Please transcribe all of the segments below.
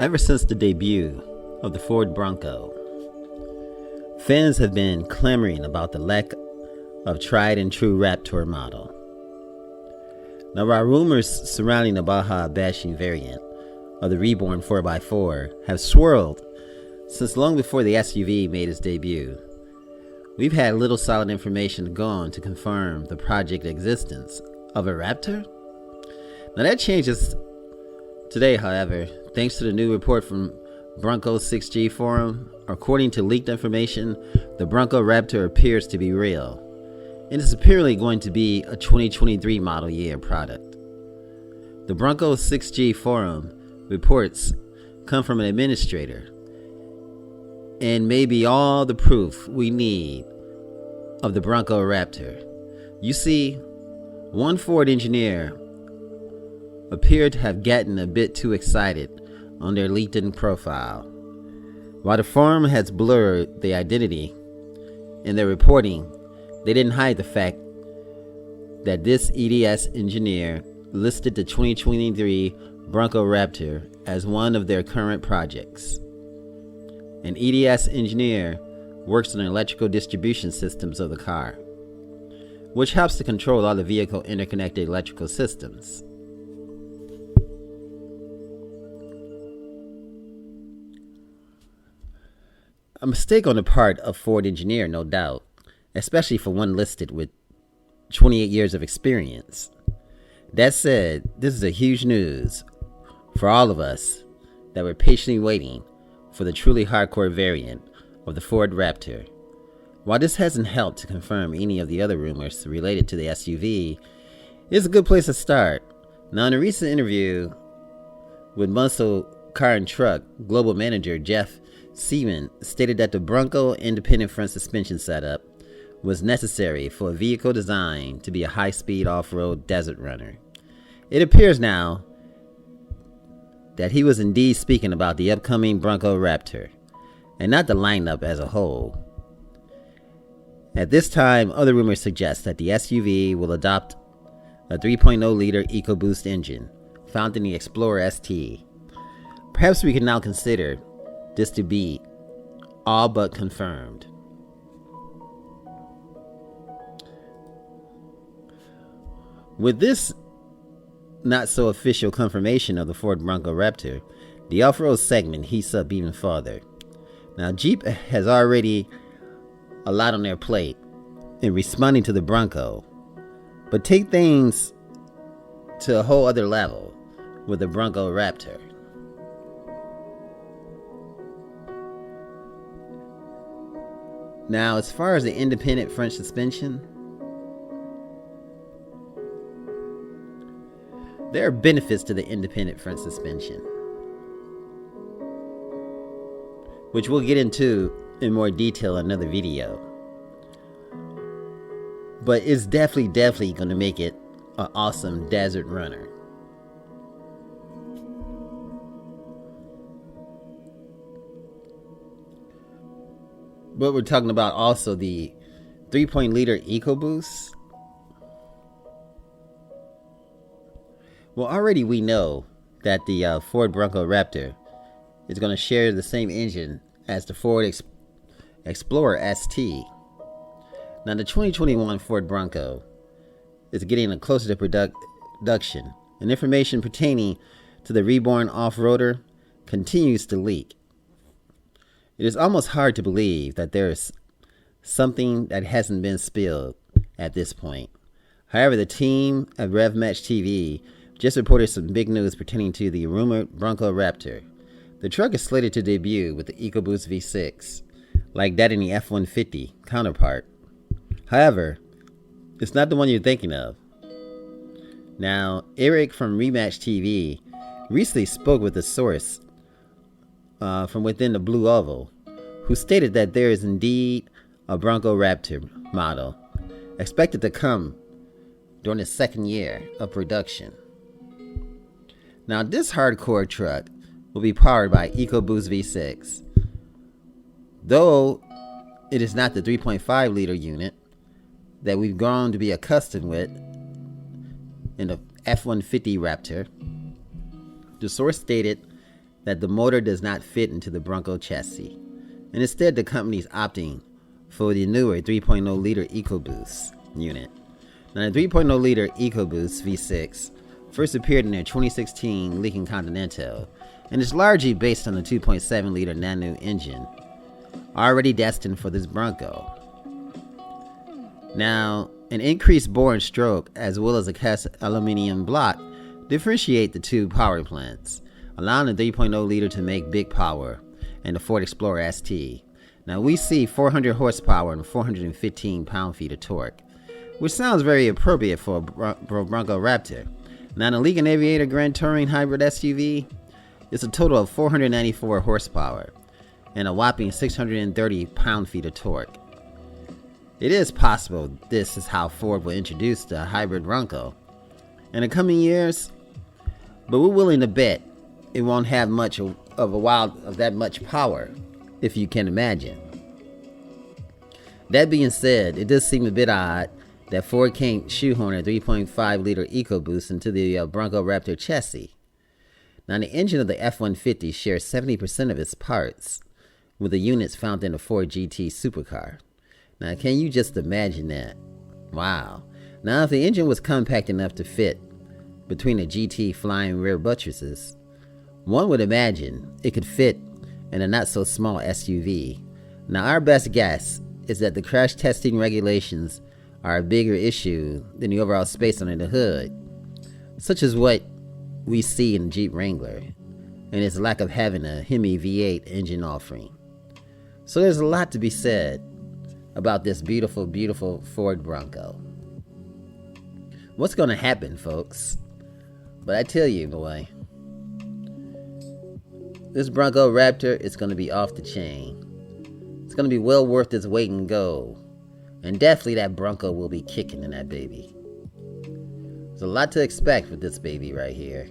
Ever since the debut of the Ford Bronco, fans have been clamoring about the lack of tried and true Raptor model. Now, while rumors surrounding the Baja-bashing variant of the reborn 4x4 have swirled since long before the SUV made its debut, we've had little solid information to go on to confirm the project existence of a Raptor. Now that changes today, however, thanks to the new report from Bronco 6G forum. According to leaked information, the Bronco Raptor appears to be real, and is apparently going to be a 2023 model year product. The Bronco 6G forum reports come from an administrator, and may be all the proof we need of the Bronco Raptor. You see, one Ford engineer appeared to have gotten a bit too excited on their LinkedIn profile. While the forum has blurred the identity in their reporting, they didn't hide the fact that this EDS engineer listed the 2023 Bronco Raptor as one of their current projects. An EDS engineer works on the electrical distribution systems of the car, which helps to control all the vehicle interconnected electrical systems. A mistake on the part of Ford engineer, no doubt, especially for one listed with 28 years of experience. That said, this is a huge news for all of us that were patiently waiting for the truly hardcore variant of the Ford Raptor. While this hasn't helped to confirm any of the other rumors related to the SUV, it's a good place to start. Now, in a recent interview with Muscle Car and Truck Global Manager Jeff Seaman stated that the Bronco independent front suspension setup was necessary for a vehicle designed to be a high-speed off-road desert runner. It appears now that he was indeed speaking about the upcoming Bronco Raptor, and not the lineup as a whole. At this time, other rumors suggest that the SUV will adopt a 3.0-liter EcoBoost engine found in the Explorer ST. Perhaps we can now consider this to be all but confirmed. With this not so official confirmation of the Ford Bronco Raptor, the off-road segment heats up even further. Now, Jeep has already a lot on their plate in responding to the Bronco, but take things to a whole other level with the Bronco Raptor. Now, as far as the independent front suspension, there are benefits to the independent front suspension, which we'll get into in more detail in another video. But it's definitely going to make it an awesome desert runner. But we're talking about also the 3.0-liter EcoBoost. Well, already we know that the Ford Bronco Raptor is going to share the same engine as the Ford Explorer ST. Now, the 2021 Ford Bronco is getting closer to production, and information pertaining to the reborn off-roader continues to leak. It is almost hard to believe that there is something that hasn't been spilled at this point. However, the team at RevMatch TV just reported some big news pertaining to the rumored Bronco Raptor. The truck is slated to debut with the EcoBoost V6, like that in the F-150 counterpart. However, it's not the one you're thinking of. Now, Eric from Rematch TV recently spoke with a source from within the Blue Oval, who stated that there is indeed a Bronco Raptor model expected to come during the second year of production. Now, this hardcore truck will be powered by EcoBoost V6, though it is not the 3.5-liter unit that we've grown to be accustomed with in the F-150 Raptor. The source stated that the motor does not fit into the Bronco chassis, and instead the company is opting for the newer 3.0 liter EcoBoost unit. Now the 3.0 liter EcoBoost V6 first appeared in their 2016 Lincoln Continental, and is largely based on the 2.7 liter Nano engine, already destined for this Bronco. Now, an increased bore and stroke, as well as a cast aluminum block, differentiate the two power plants, allowing the 3.0 liter to make big power and the Ford Explorer ST. Now we see 400 horsepower and 415 pound-feet of torque, which sounds very appropriate for a Bronco Raptor. Now the Lincoln Aviator Grand Touring Hybrid SUV is a total of 494 horsepower and a whopping 630 pound-feet of torque. It is possible this is how Ford will introduce the hybrid Bronco in the coming years, but we're willing to bet it won't have much of that much power, if you can imagine. That being said, it does seem a bit odd that Ford can't shoehorn a 3.5 liter EcoBoost into the Bronco Raptor chassis. Now the engine of the F-150 shares 70% of its parts with the units found in the Ford GT supercar. Now can you just imagine that? Wow. Now if the engine was compact enough to fit between the GT flying rear buttresses, one would imagine it could fit in a not so small SUV. Now our best guess is that the crash testing regulations are a bigger issue than the overall space under the hood, such as what we see in the Jeep Wrangler and its lack of having a Hemi V8 engine offering. So there's a lot to be said about this beautiful, beautiful Ford Bronco. What's going to happen, folks? But I tell you, boy, this Bronco Raptor is going to be off the chain. It's going to be well worth its weight in gold. And definitely that Bronco will be kicking in that baby. There's a lot to expect with this baby right here.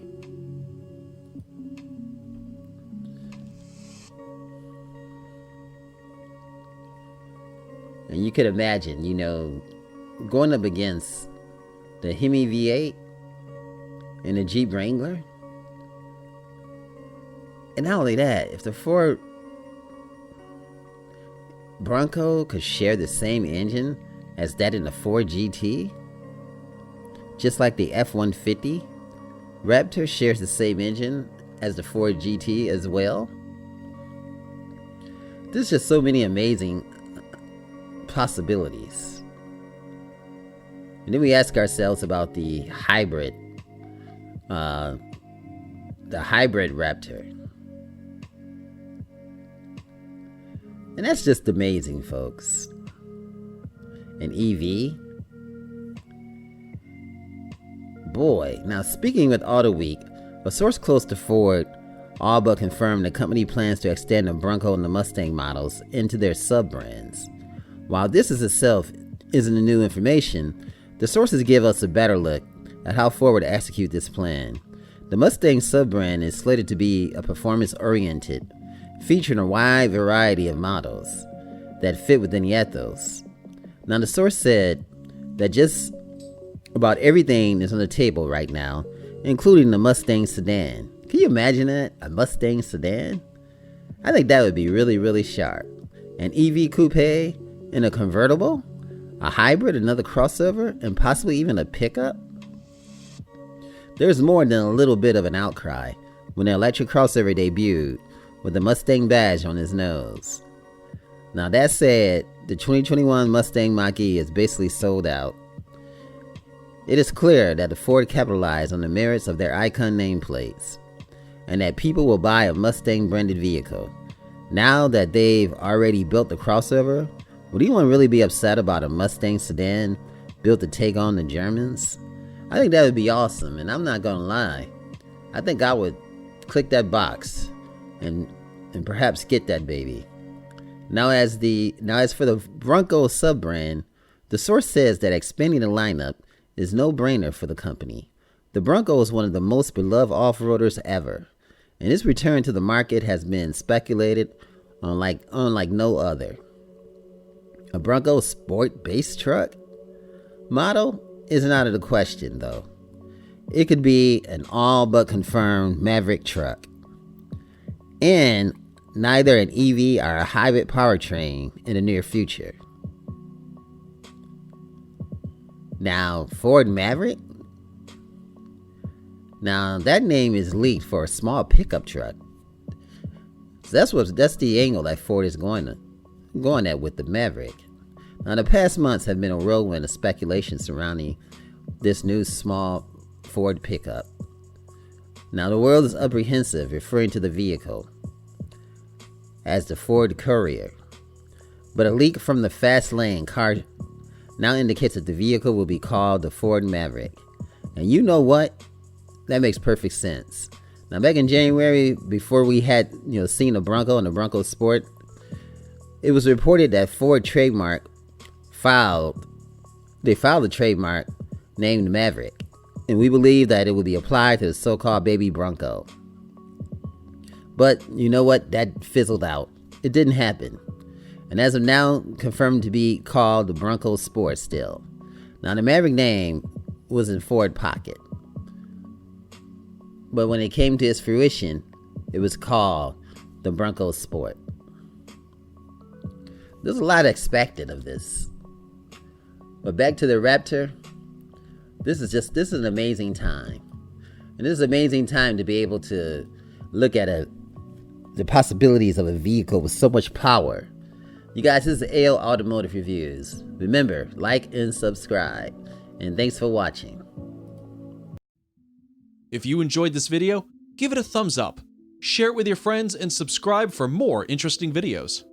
And you could imagine, going up against the Hemi V8 and the Jeep Wrangler. And not only that, if the Ford Bronco could share the same engine as that in the Ford GT, just like the F-150 Raptor shares the same engine as the Ford GT as well. There's just so many amazing possibilities. And then we ask ourselves about the hybrid Raptor. And that's just amazing, folks. An EV. Boy, now speaking with Auto Week, a source close to Ford all but confirmed the company plans to extend the Bronco and the Mustang models into their sub-brands. While this itself isn't new information, the sources give us a better look at how Ford would execute this plan. The Mustang sub-brand is slated to be a performance-oriented, featuring a wide variety of models that fit within the ethos. Now the source said that just about everything is on the table right now, including the Mustang sedan. Can you imagine that? A Mustang sedan? I think that would be really, really sharp. An EV coupe and a convertible, a hybrid, another crossover, and possibly even a pickup. There's more than a little bit of an outcry when the electric crossover debuted with the Mustang badge on his nose. Now that said, the 2021 Mustang Mach-E is basically sold out. It is clear that the Ford capitalized on the merits of their icon nameplates, and that people will buy a Mustang branded vehicle. Now that they've already built the crossover, would anyone really be upset about a Mustang sedan built to take on the Germans? I think that would be awesome, and I'm not gonna lie. I think I would click that box and perhaps get that baby. Now as for the Bronco sub-brand, the source says that expanding the lineup is no-brainer for the company. The Bronco is one of the most beloved off-roaders ever, and its return to the market has been speculated on like no other. A Bronco sport base truck model is not out of the question, though. It could be an all but confirmed Maverick truck. and neither an EV or a hybrid powertrain in the near future. Now, Ford Maverick? Now, that name is leaked for a small pickup truck. So that's the angle that Ford is going at with the Maverick. Now, the past months have been a whirlwind of speculation surrounding this new small Ford pickup. Now, the world is apprehensive, referring to the vehicle as the Ford Courier. But a leak from the Fast Lane car now indicates that the vehicle will be called the Ford Maverick. And you know what? That makes perfect sense. Now, back in January, before we had seen the Bronco and the Bronco Sport, it was reported that Ford filed a trademark named Maverick, and we believe that it would be applied to the so-called baby Bronco. But you know what? That fizzled out. It didn't happen. And as of now, confirmed to be called the Bronco Sport still. Now, the Maverick name was in Ford pocket. But when it came to its fruition, it was called the Bronco Sport. There's a lot expected of this. But back to the Raptor, this is an amazing time. And this is an amazing time to be able to look at the possibilities of a vehicle with so much power. You guys, this is AL Automotive Reviews. Remember, like and subscribe. And thanks for watching. If you enjoyed this video, give it a thumbs up, share it with your friends, and subscribe for more interesting videos.